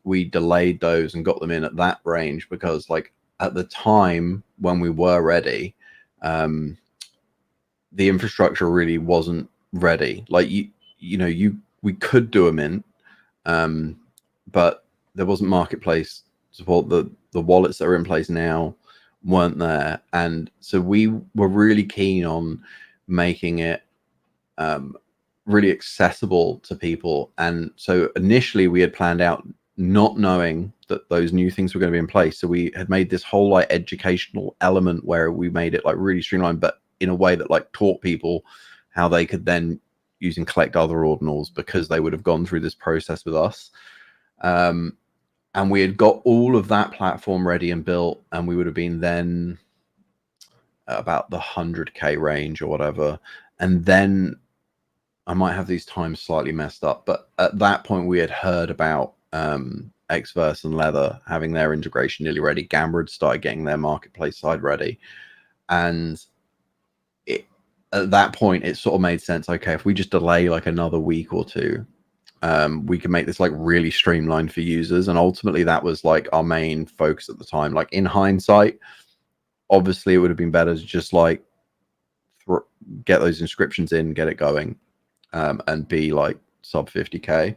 Speaker 2: We delayed those and got them in at that range because like at the time when we were ready, the infrastructure really wasn't ready. Like we could do a mint, but there wasn't marketplace support. The wallets that are in place now weren't there, and so we were really keen on making it really accessible to people. And so initially we had planned out, not knowing that those new things were going to be in place, so we had made this whole like educational element where we made it like really streamlined, but in a way that like taught people how they could then use and collect other ordinals, because they would have gone through this process with us. And we had got all of that platform ready and built, and we would have been then at about the 100K range or whatever. And then I might have these times slightly messed up, but at that point we had heard about Xverse and Leather having their integration nearly ready. Gamma had started getting their marketplace side ready. And at that point it sort of made sense. Okay, if we just delay like another week or two, we can make this like really streamlined for users. And ultimately that was like our main focus at the time. Like in hindsight, obviously it would have been better to just like get those inscriptions in, get it going, and be like sub 50K.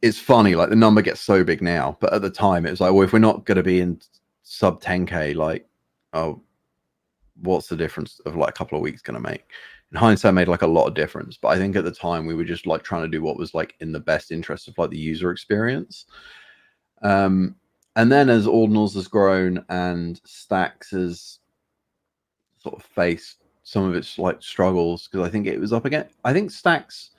Speaker 2: It's funny, like the number gets so big now, but at the time it was like, well, if we're not going to be in sub 10K, like, oh, what's the difference of like a couple of weeks going to make? In hindsight, made like a lot of difference, but I think at the time we were just like trying to do what was like in the best interest of like the user experience. And then as Ordinals has grown and Stacks has sort of faced some of its like struggles, because I think it was up again. I think Stacks,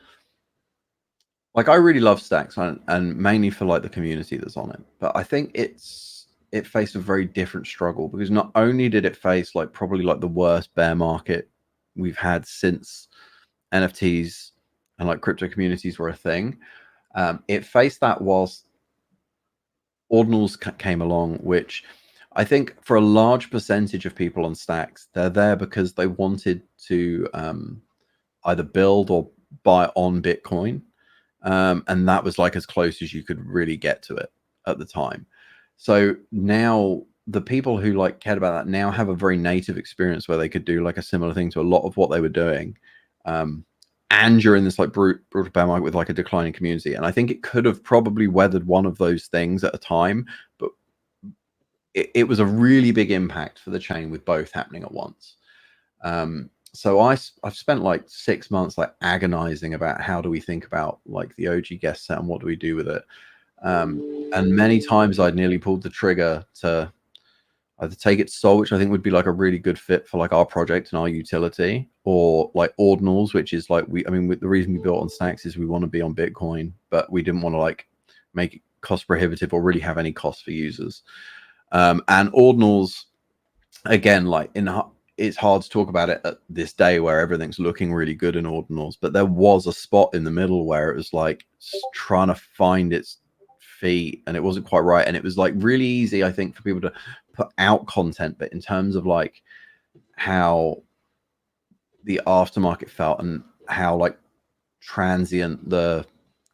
Speaker 2: like I really love Stacks, and mainly for like the community that's on it, but I think it faced a very different struggle, because not only did it face like probably like the worst bear market we've had since NFTs and like crypto communities were a thing, it faced that whilst Ordinals came along, which I think for a large percentage of people on Stacks, they're there because they wanted to either build or buy on Bitcoin. And that was like as close as you could really get to it at the time. So now the people who like cared about that now have a very native experience where they could do like a similar thing to a lot of what they were doing. And you're in this like brutal bear market with like a declining community. And I think it could have probably weathered one of those things at a time, but it was a really big impact for the chain with both happening at once. So I've spent like 6 months like agonizing about how do we think about like the OG guest set and what do we do with it. And many times I'd nearly pulled the trigger to either take it to Sol, which I think would be like a really good fit for like our project and our utility, or like Ordinals, which is like the reason we built on Stacks is we want to be on Bitcoin, but we didn't want to like make it cost prohibitive or really have any cost for users. And Ordinals, again, like it's hard to talk about it at this day where everything's looking really good in Ordinals, but there was a spot in the middle where it was like trying to find its feet and it wasn't quite right. And it was like really easy, I think, for people to put out content, but in terms of like how the aftermarket felt and how like transient the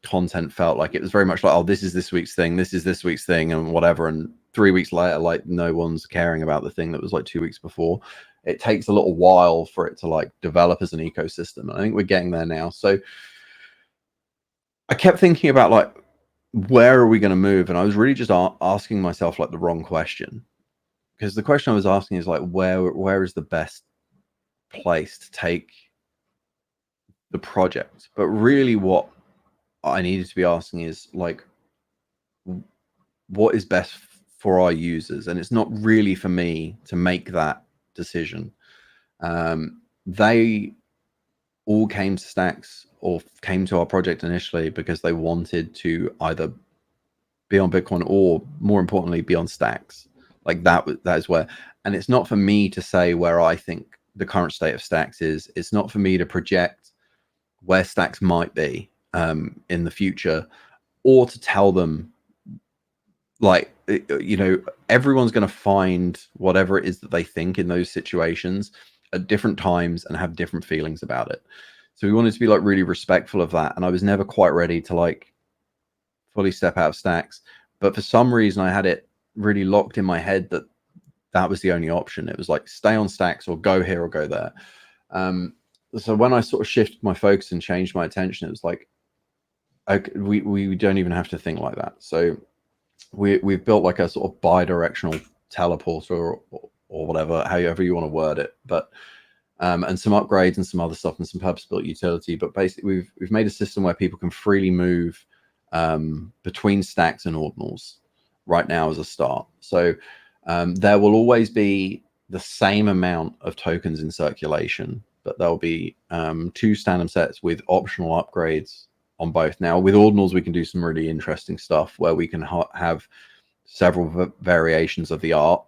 Speaker 2: content felt, like it was very much like, oh, this is this week's thing, this is this week's thing, and whatever. And 3 weeks later, like no one's caring about the thing that was like 2 weeks before. It takes a little while for it to like develop as an ecosystem, and I think we're getting there now. So I kept thinking about like, where are we going to move? And I was really just asking myself like the wrong question, because the question I was asking is like, where is the best place to take the project? But really what I needed to be asking is like, what is best for our users? And it's not really for me to make that decision. They all came to Stacks or came to our project initially because they wanted to either be on Bitcoin or, more importantly, be on Stacks. Like that is where, and it's not for me to say where I think the current state of Stacks is. It's not for me to project where Stacks might be in the future, or to tell them like, you know, everyone's going to find whatever it is that they think in those situations at different times and have different feelings about it. So we wanted to be like really respectful of that. And I was never quite ready to like fully step out of Stacks, but for some reason I had it really locked in my head that that was the only option. It was like stay on Stacks or go here or go there. So when I sort of shifted my focus and changed my attention, it was like, okay, we don't even have to think like that. So we've built like a sort of bi-directional teleporter or whatever, however you want to word it. But and some upgrades and some other stuff and some purpose-built utility. But basically, we've made a system where people can freely move between stacks and ordinals right now as a start. So there will always be the same amount of tokens in circulation, but there'll be 2 standard sets with optional upgrades on both. Now, with ordinals, we can do some really interesting stuff where we can have several variations of the art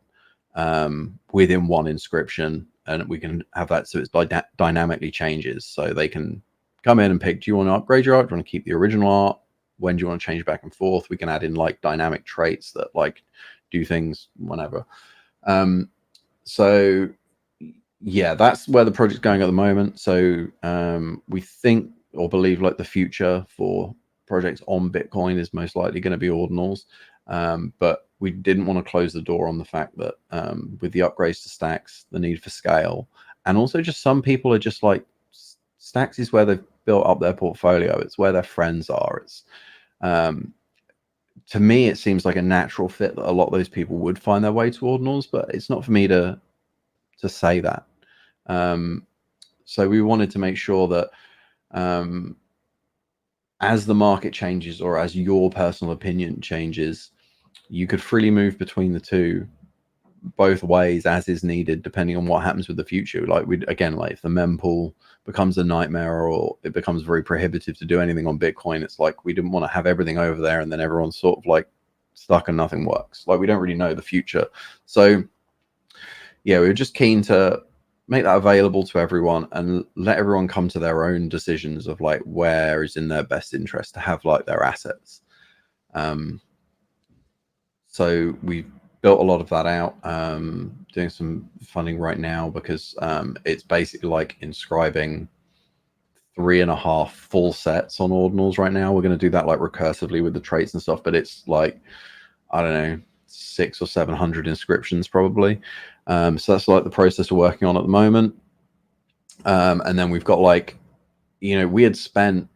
Speaker 2: within one inscription, and we can have that so it's dynamically changes. So they can come in and pick, do you want to upgrade your art? Do you want to keep the original art? When do you want to change back and forth? We can add in like dynamic traits that like do things whenever. So yeah, that's where the project's going at the moment. So we think or believe like the future for projects on Bitcoin is most likely going to be ordinals. But we didn't want to close the door on the fact that with the upgrades to stacks, the need for scale, and also just some people are just like, stacks is where they've built up their portfolio. It's where their friends are. It's to me, it seems like a natural fit that a lot of those people would find their way to ordinals, but it's not for me to say that. So we wanted to make sure that as the market changes or as your personal opinion changes, you could freely move between the two both ways as is needed, depending on what happens with the future. Like we again, like if the mempool becomes a nightmare or it becomes very prohibitive to do anything on Bitcoin, it's like we didn't want to have everything over there and then everyone's sort of like stuck and nothing works. Like we don't really know the future. So yeah, we were just keen to make that available to everyone and let everyone come to their own decisions of like where is in their best interest to have like their assets. So we built a lot of that out, doing some funding right now because it's basically like inscribing 3.5 full sets on ordinals right now. We're going to do that like recursively with the traits and stuff, but it's like, I don't know, 600 or 700 inscriptions probably. So that's like the process we're working on at the moment. And then we've got like, you know, we had spent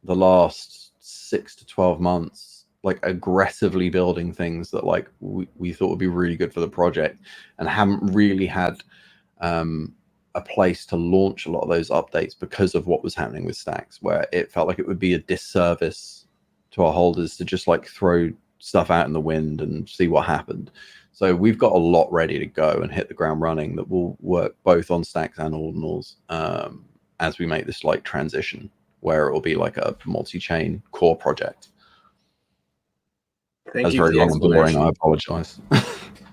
Speaker 2: the last 6 to 12 months like aggressively building things that like we thought would be really good for the project, and haven't really had a place to launch a lot of those updates because of what was happening with stacks, where it felt like it would be a disservice to our holders to just like throw stuff out in the wind and see what happened. So we've got a lot ready to go and hit the ground running that will work both on stacks and ordinals as we make this like transition, where it will be like a multi-chain core project.
Speaker 1: Thank
Speaker 2: That's
Speaker 1: you for
Speaker 2: very
Speaker 1: the
Speaker 2: long and boring.
Speaker 1: explanation.
Speaker 2: I apologize.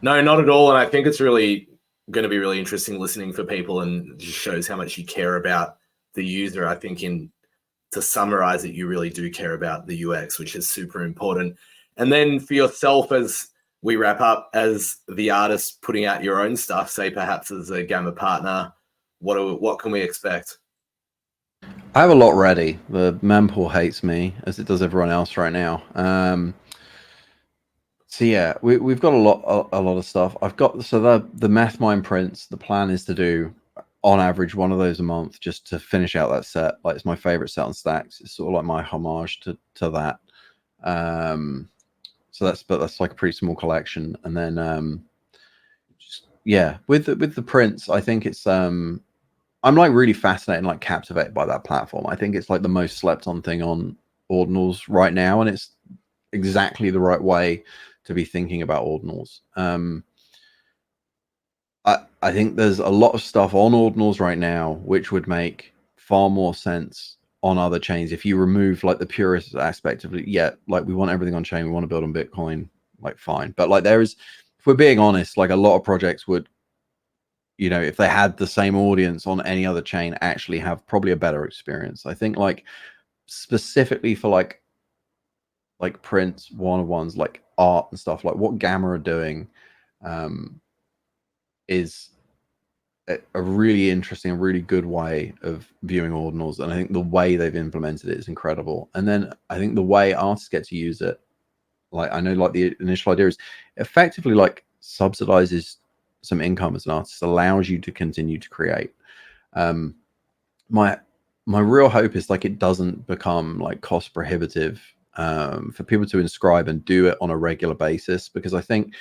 Speaker 1: No, not at all. And I think it's really going to be really interesting listening for people, and just shows how much you care about the user. I think to summarize it, you really do care about the UX, which is super important. And then for yourself, as we wrap up, as the artist putting out your own stuff, say perhaps as a Gamma partner, what can we expect?
Speaker 2: I have a lot ready. The mempool hates me, as it does everyone else right now. So yeah, we've got a lot of stuff. I've got the Meth Mine prints. The plan is to do on average one of those a month, just to finish out that set. Like it's my favorite set on stacks. It's sort of like my homage to that. So that's like a pretty small collection. And then yeah, with the prints, I think it's I'm like really fascinated and like captivated by that platform. I think it's like the most slept on thing on ordinals right now, and it's exactly the right way to be thinking about ordinals. I think there's a lot of stuff on ordinals right now which would make far more sense on other chains if you remove like the purist aspect of it. Yeah, like we want everything on chain, we want to build on Bitcoin, like fine. But like if we're being honest, like a lot of projects would, you know, if they had the same audience on any other chain, actually have probably a better experience. I think like specifically for like prints, one-on-ones, like art and stuff, like what Gamma are doing is a really interesting, really good way of viewing ordinals. And I think the way they've implemented it is incredible. And then I think the way artists get to use it, like I know like the initial idea is effectively like subsidizes some income as an artist, allows you to continue to create. My real hope is like it doesn't become like cost prohibitive for people to inscribe and do it on a regular basis, because I think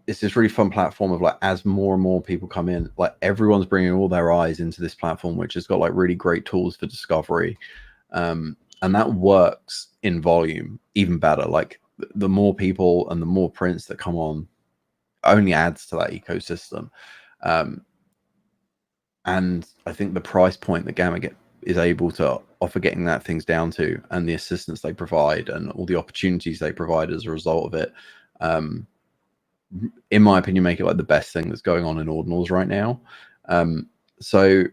Speaker 2: it's this really fun platform of like, as more and more people come in, like everyone's bringing all their eyes into this platform, which has got like really great tools for discovery. And that works in volume even better. Like the more people and the more prints that come on only adds to that ecosystem. And I think the price point that Gamma is able to offer getting that things down to, and the assistance they provide and all the opportunities they provide as a result of it, in my opinion, make it like the best thing that's going on in ordinals right now. So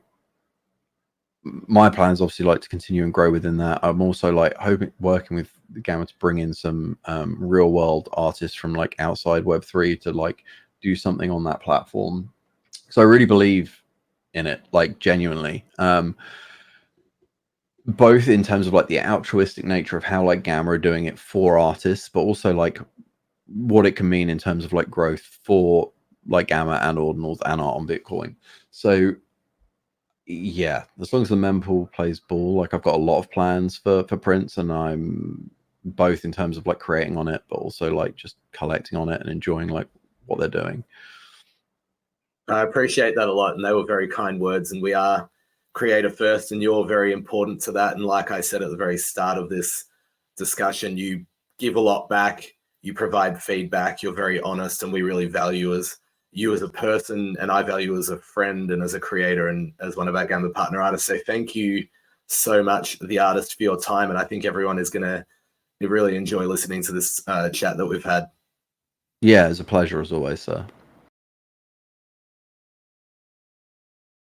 Speaker 2: my plans obviously like to continue and grow within that. I'm also like working with the Gamma to bring in some real world artists from like outside Web3 to like do something on that platform. So I really believe in it, like genuinely, both in terms of like the altruistic nature of how like Gamma are doing it for artists, but also like what it can mean in terms of like growth for like Gamma and ordinals and art on Bitcoin. So yeah, as long as the mempool plays ball, like I've got a lot of plans for prints, and I'm both in terms of like creating on it, but also like just collecting on it and enjoying like what they're doing.
Speaker 1: I appreciate that a lot, and they were very kind words. And we are creator first, and you're very important to that. And like I said at the very start of this discussion, you give a lot back, you provide feedback, you're very honest, and we really value you as a person, and I value as a friend and as a creator and as one of our Gamma partner artists. So thank you so much, The Artist, for your time. And I think everyone is going to really enjoy listening to this chat that we've had.
Speaker 2: Yeah, it's a pleasure as always, sir.